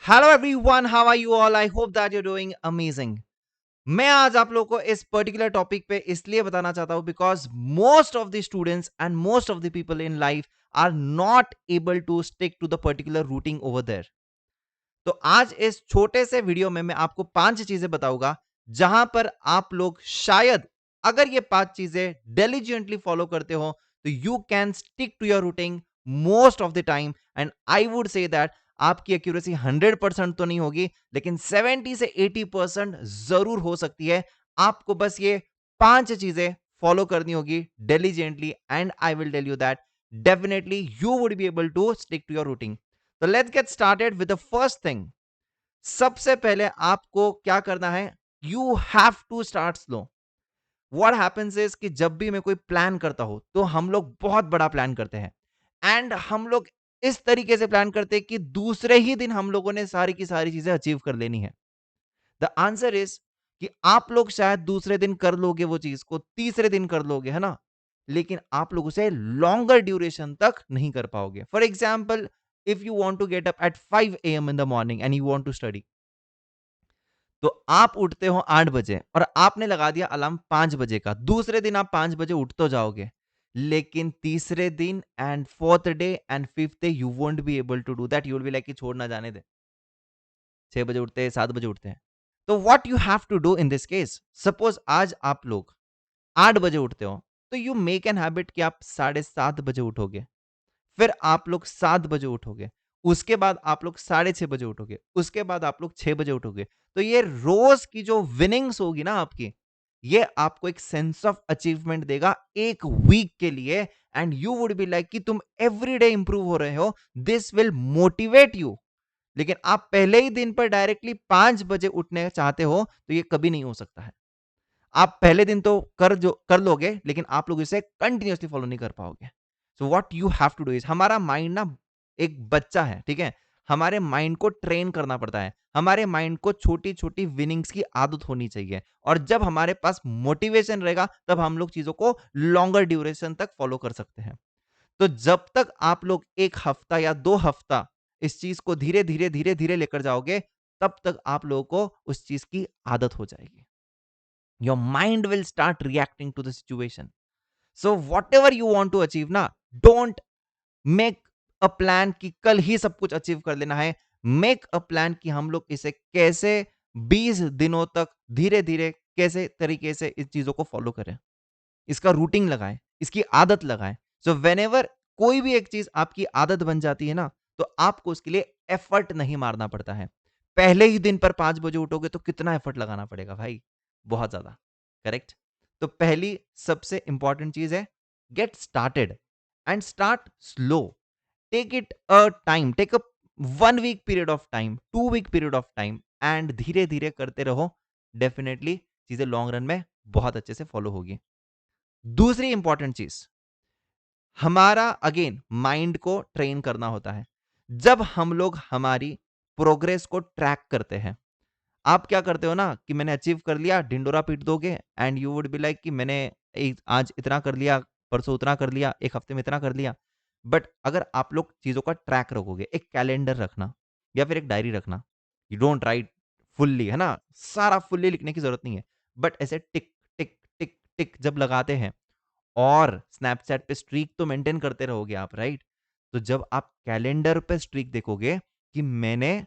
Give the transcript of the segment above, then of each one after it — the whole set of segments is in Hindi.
Hello everyone, how are you all? I hope that you doing amazing. मैं आज आप लोगों को इस पर्टिकुलर टॉपिक पे इसलिए बताना चाहता हूं because most of the students and most of the people in life are not able to stick to the particular routine over there. तो आज इस छोटे से वीडियो में मैं आपको 5 चीजें बताऊंगा जहां पर आप लोग शायद अगर ये 5 चीजें डिलीजेंटली फॉलो करते हो तो you can stick to your routine most of the time. And I would say that आपकी एक्यूरेसी 100% तो नहीं होगी, लेकिन 70 से 80% जरूर हो सकती है। आपको बस ये 5 चीजें फॉलो करनी होगी diligently and I will tell you that definitely you would be able to stick to your routine. तो let's get started with the first thing. सबसे पहले आपको क्या करना है, you have to start slow. What happens is कि जब भी मैं कोई प्लान करता हूं तो हम लोग बहुत बड़ा प्लान करते हैं एंड हम लोग इस तरीके से प्लान करते हैं कि दूसरे ही दिन हम लोगों ने सारी की सारी चीजें अचीव कर लेनी है। द आंसर इज कि आप लोग शायद दूसरे दिन कर लोगे वो चीज को, तीसरे दिन कर लोगे, है ना, लेकिन आप लोग उसे लॉन्गर ड्यूरेशन तक नहीं कर पाओगे। For example, if you want to get up at 5 AM in the morning and you want to study, तो आप उठते हो 8 बजे और आपने लगा दिया अलार्म 5 बजे का। दूसरे दिन आप 5 बजे उठ तो जाओगे, लेकिन तीसरे दिन and fourth day and fifth day you won't be able to do that. You will be like कि छोड़ना, जाने दे, 6 बजे उठते हैं, 7 बजे उठते हैं। तो what you have to do in this case, suppose आज आप लोग 8 बजे उठते हो, तो यू मेक एन हैबिट कि आप 7:30 बजे उठोगे, फिर आप लोग 7 बजे उठोगे, उसके बाद आप लोग 6:30 बजे उठोगे, उसके बाद आप लोग 6 बजे उठोगे। तो ये रोज की जो विनिंग्स होगी ना आपकी, ये आपको एक सेंस ऑफ अचीवमेंट देगा एक वीक के लिए। And you would B like कि तुम एवरीडे इंप्रूव हो रहे हो, दिस विल मोटिवेट यू। लेकिन आप पहले ही दिन पर डायरेक्टली 5 बजे उठने चाहते हो तो ये कभी नहीं हो सकता है। आप पहले दिन तो कर लोगे, लेकिन आप लोग इसे कंटिन्यूअसली फॉलो नहीं कर पाओगे। So what you have to do is, हमारा माइंड ना एक बच्चा है, ठीक है। हमारे माइंड को ट्रेन करना पड़ता है, हमारे माइंड को छोटी छोटी विनिंग्स की आदत होनी चाहिए। और जब हमारे पास मोटिवेशन रहेगा तब हम लोग चीजों को लॉन्गर ड्यूरेशन तक फॉलो कर सकते हैं। तो जब तक आप लोग 1 हफ्ता या 2 हफ्ता इस चीज को धीरे धीरे लेकर जाओगे, तब तक आप लोगों को उस चीज की आदत हो जाएगी। your mind will start reacting to the situation. So whatever you want to achieve ना, don't make a plan कि कल ही सब कुछ अचीव कर लेना है। मेक अ प्लान कि हम लोग इसे कैसे 20 दिनों तक धीरे धीरे कैसे तरीके से इस चीजों को फॉलो करें, इसका रूटीन लगाएं, इसकी आदत लगाएं। सो वेनेवर कोई भी एक चीज आपकी आदत बन जाती है ना, तो आपको उसके लिए एफर्ट नहीं मारना पड़ता है। पहले ही दिन पर 5 बजे उठोगे तो कितना एफर्ट लगाना पड़ेगा भाई, बहुत ज्यादा। करेक्ट। तो पहली सबसे इंपॉर्टेंट चीज है, get started and start slow. Take it a time, take a 1 week period of time, 2 week period of time and धीरे धीरे करते रहो। डेफिनेटली चीजें लॉन्ग रन में बहुत अच्छे से फॉलो होगी। दूसरी इंपॉर्टेंट चीज, हमारा अगेन माइंड को ट्रेन करना होता है। जब हम लोग हमारी प्रोग्रेस को ट्रैक करते हैं, आप क्या करते हो ना कि मैंने अचीव कर लिया, ढिंडोरा पीट दोगे and you would B like कि मैंने आज इतना कर लिया, परसों उतना कर लिया, एक हफ्ते में इतना कर लिया। बट अगर आप लोग चीजों का ट्रैक रखोगे, एक कैलेंडर रखना या फिर एक डायरी रखना, यू डोंट राइट फुल्ली, है ना, सारा फुल्ली लिखने की जरूरत नहीं है, बट ऐसे टिक टिक टिक टिक जब लगाते हैं और स्नैपचैट पे स्ट्रीक तो मेंटेन करते रहोगे आप, राइट। तो जब आप कैलेंडर पे स्ट्रीक देखोगे कि मैंने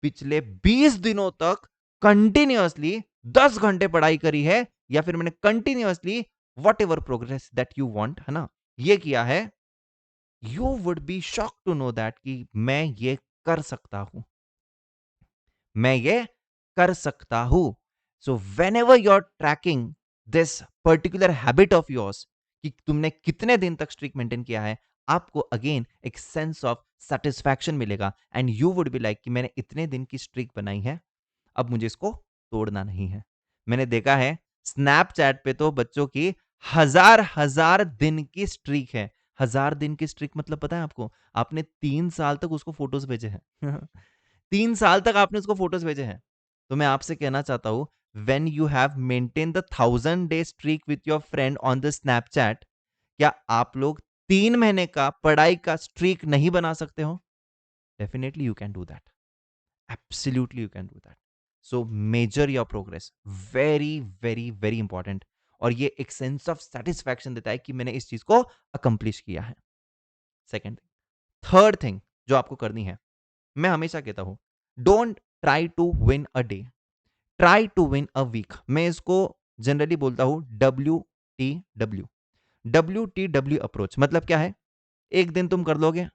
पिछले 20 दिनों तक कंटिन्यूअसली 10 घंटे पढ़ाई करी है, या फिर मैंने continuously whatever progress that you want, है ना, ये किया है, you would be shock to know that कि मैं ये कर सकता हूं, मैं ये कर सकता हूं। So whenever you are tracking this particular habit of yours कि तुमने कितने दिन तक स्ट्रिक मेंटेन किया है, आपको अगेन एक सेंस ऑफ सेटिस्फैक्शन मिलेगा and you would B like कि मैंने इतने दिन की स्ट्रिक बनाई है, अब मुझे इसको तोड़ना नहीं है। मैंने देखा है स्नैपचैट पे तो बच्चों की हजार हजार दिन की स्ट्रीक है। हजार दिन की स्ट्रीक मतलब पता है आपको, आपने 3 साल तक उसको फोटोज भेजे हैं 3 साल तक आपने उसको फोटोज भेजे हैं। तो मैं आपसे कहना चाहता हूं, when you have maintain the 1000 day streak with your friend on the Snapchat, क्या आप लोग 3 महीने का पढ़ाई का स्ट्रीक नहीं बना सकते हो? Definitely you can do that. Absolutely, you can do that. So measure your progress. Very very very important. और ये एक सेंस ऑफ सेटिस्फैक्शन देता है कि मैंने इस चीज को अकम्प्लिश किया है. सेकेंड. थर्ड थिंग जो आपको करनी है, मैं हमेशा कहता हूं, don't try to win a day, try to win a week. मैं इसको जनरली बोलता हूं WTW. WTW अप्रोच मतलब क्या है? एक दिन तुम कर लोगे,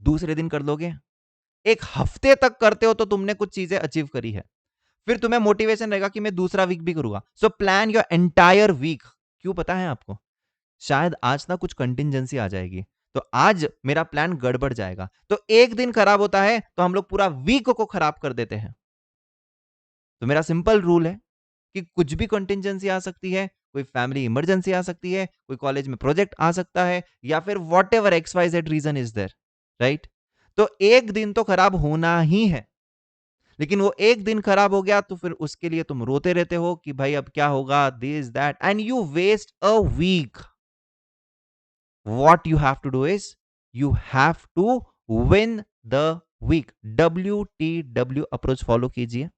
दूसरे दिन कर लोगे, एक हफ्ते तक करते हो तो तुमने कुछ चीजें अचीव करी है. फिर तुम्हें मोटिवेशन रहेगा कि मैं दूसरा वीक भी करूंगा. So plan your entire week. क्यों पता है आपको? शायद आज ना कुछ कंटिजेंसी आ जाएगी, तो आज मेरा प्लान गड़बड़ जाएगा. तो एक दिन खराब होता है तो हम लोग पूरा वीक को खराब कर देते हैं. तो मेरा सिंपल रूल है कि कुछ भी कंटिजेंसी आ सकती है, कोई फैमिली इमरजेंसी आ सकती है, कोई कॉलेज में प्रोजेक्ट आ सकता है, या फिर whatever X Y Z reason is there, right? तो एक दिन तो खराब होना ही है. लेकिन वो एक दिन खराब हो गया तो फिर उसके लिए तुम रोते रहते हो कि भाई अब क्या होगा, this that, and you waste a week. what you have to do is you have to win the week. WTW approach follow कीजिए.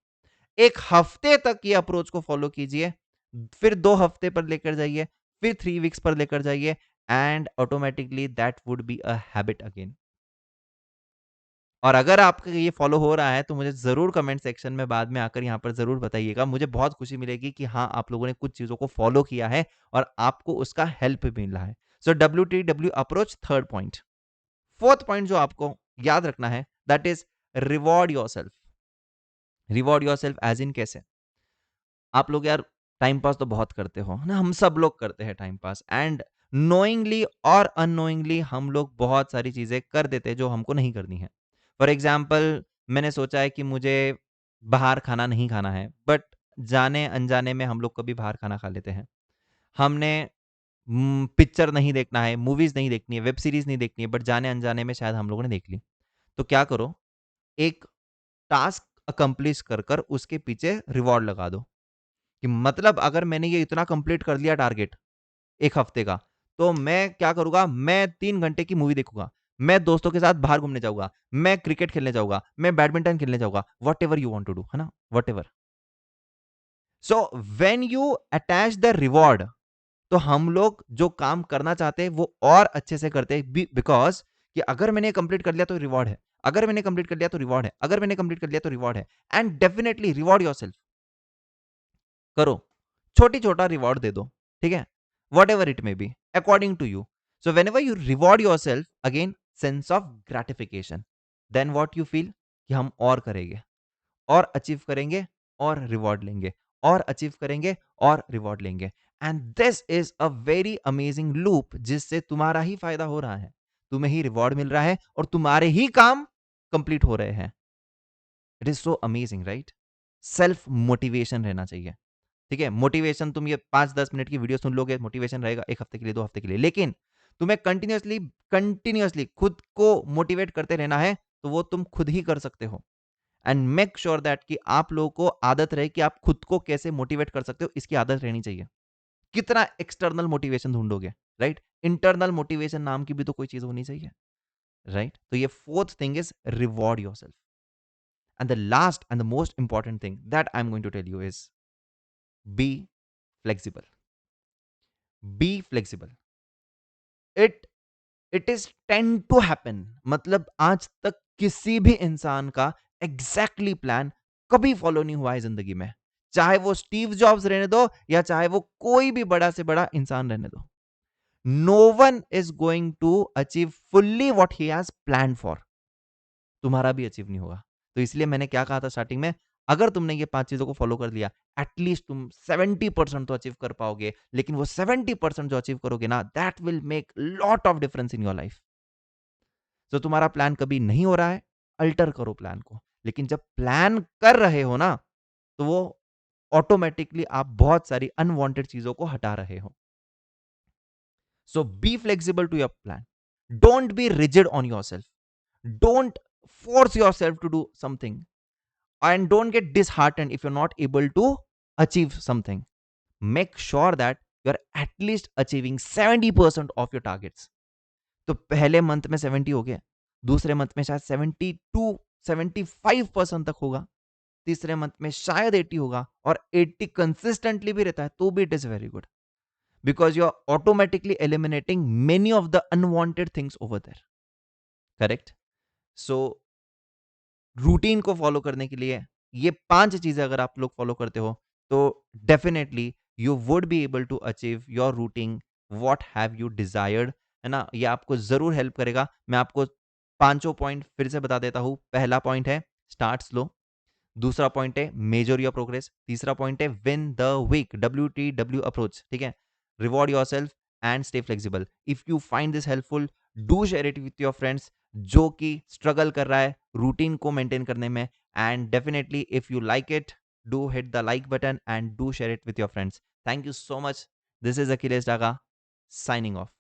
एक हफ्ते तक ये अप्रोच को फॉलो कीजिए, फिर 2 हफ्ते पर लेकर जाइए, फिर 3 वीक्स पर लेकर जाइए, and automatically that would be a habit again. और अगर आपका ये फॉलो हो रहा है तो मुझे जरूर कमेंट सेक्शन में बाद में आकर यहाँ पर जरूर बताइएगा. मुझे बहुत खुशी मिलेगी कि हाँ, आप लोगों ने कुछ चीजों को फॉलो किया है और आपको उसका हेल्प भी मिल रहा है. So WTW approach, third point. Fourth point जो आपको याद रखना है, that is reward yourself. Reward yourself as in कैसे? आप लोग यार टाइम पास तो बहुत करते हो ना, हम सब लोग करते हैं टाइम पास, एंड नोइंगली और अननोइंगली हम लोग बहुत सारी चीजें कर देते हैं जो हमको नहीं करनी है. फॉर एग्जाम्पल, मैंने सोचा है कि मुझे बाहर खाना नहीं खाना है, बट जाने अनजाने में हम लोग कभी बाहर खाना खा लेते हैं. हमने पिक्चर नहीं देखना है, मूवीज नहीं देखनी है, वेब सीरीज नहीं देखनी है, बट जाने अनजाने में शायद हम लोगों ने देख ली. तो क्या करो, एक टास्क अकम्प्लिश कर कर उसके पीछे रिवॉर्ड लगा दो. कि मतलब अगर मैंने ये इतना कंप्लीट कर लिया टारगेट एक हफ्ते का, तो मैं क्या करूंगा, मैं 3 घंटे की मूवी देखूंगा, मैं दोस्तों के साथ बाहर घूमने जाऊंगा, मैं क्रिकेट खेलने जाऊंगा, मैं बैडमिंटन खेलने जाऊंगा, whatever you want to do, है ना, whatever. So when you attach the reward, तो हम लोग जो काम करना चाहते हैं वो और अच्छे से करते हैं, बिकॉज कि अगर मैंने कंप्लीट कर लिया तो रिवॉर्ड है, अगर मैंने कंप्लीट कर लिया तो रिवॉर्ड है, अगर मैंने कंप्लीट कर लिया तो रिवॉर्ड है. And definitely reward yourself. करो, छोटी छोटा रिवॉर्ड दे दो, ठीक है, whatever it may be, according to you. So whenever you reward yourself, again sense of gratification, then what you feel कि हम और करेंगे, और अचीव करेंगे, और रिवॉर्ड लेंगे, और अचीव करेंगे, और रिवॉर्ड लेंगे. And this is a very amazing loop जिससे तुम्हारा ही फायदा हो रहा है, तुम्हें ही रिवॉर्ड मिल रहा है, और तुम्हारे ही काम कंप्लीट हो रहे हैं. It is so amazing, right? Self motivation रहना चाहिए. ठीक है, मोटिवेशन तुम ये 5-10 मिनट की वीडियो सुन लोगे, मोटिवेशन रहेगा एक हफ्ते के लिए, 2 हफ्ते के लिए, लेकिन तुम्हें कंटिन्यूअसली कंटिन्यूअसली खुद को मोटिवेट करते रहना है, तो वो तुम खुद ही कर सकते हो. एंड मेक श्योर दैट कि आप लोगों को आदत रहे कि आप खुद को कैसे मोटिवेट कर सकते हो, इसकी आदत रहनी चाहिए. कितना एक्सटर्नल मोटिवेशन ढूंढोगे, राइट? इंटरनल मोटिवेशन नाम की भी तो कोई चीज होनी चाहिए, राइट? तो ये fourth thing is reward yourself. And the last and the most important thing that I am going to tell you is be flexible. Be flexible. It it is tend to happen. मतलब आज तक किसी भी इंसान का एग्जैक्टली प्लान कभी फॉलो नहीं हुआ है जिंदगी में, चाहे वो स्टीव जॉब्स रहने दो या चाहे वो कोई भी बड़ा से बड़ा इंसान रहने दो. No one is going to achieve fully what he has plan for. तुम्हारा भी अचीव नहीं होगा. तो इसलिए मैंने क्या कहा था स्टार्टिंग में, अगर तुमने ये 5 चीजों को फॉलो कर लिया, एटलीस्ट तुम 70% तो अचीव कर पाओगे. लेकिन वो 70% जो अचीव करोगे ना, that will make lot of difference in your life. तो तुम्हारा प्लान कभी नहीं हो रहा है, अल्टर करो प्लान को. लेकिन जब प्लान कर रहे हो ना, तो वो ऑटोमेटिकली आप बहुत सारी अनवांटेड चीजों को हटा रहे हो. So be flexible to your plan. Don't be rigid on yourself. Don't force yourself to do something, and don't get disheartened if you're not able to achieve something. Make sure that you're at least achieving 70% of your targets. तो पहले मंथ में 70 हो गया, दूसरे मंथ में शायद 72 75% तक होगा, तीसरे मंथ में शायद 80 होगा, और 80 कंसिस्टेंटली भी रहता है तो भी it is very good, because you are automatically eliminating many of the unwanted things over there. Correct. So routine को फॉलो करने के लिए ये 5 चीजें अगर आप लोग फॉलो करते हो तो definitely you would be able to achieve your routine what have you desired, है ना। ये आपको जरूर हेल्प करेगा। मैं आपको पांचों पॉइंट फिर से बता देता हूं। पहला पॉइंट है स्टार्ट स्लो, दूसरा पॉइंट है मेजर योर प्रोग्रेस, तीसरा पॉइंट है win the week, WTW approach, ठीक है। Reward yourself and stay flexible. If you find this helpful, do share it with your friends जो कि स्ट्रगल कर रहा है रूटीन को मेंटेन करने में, and definitely if you like it, do hit the like button and do share it with your friends. Thank you so much. This is Akhilesh Daga signing off.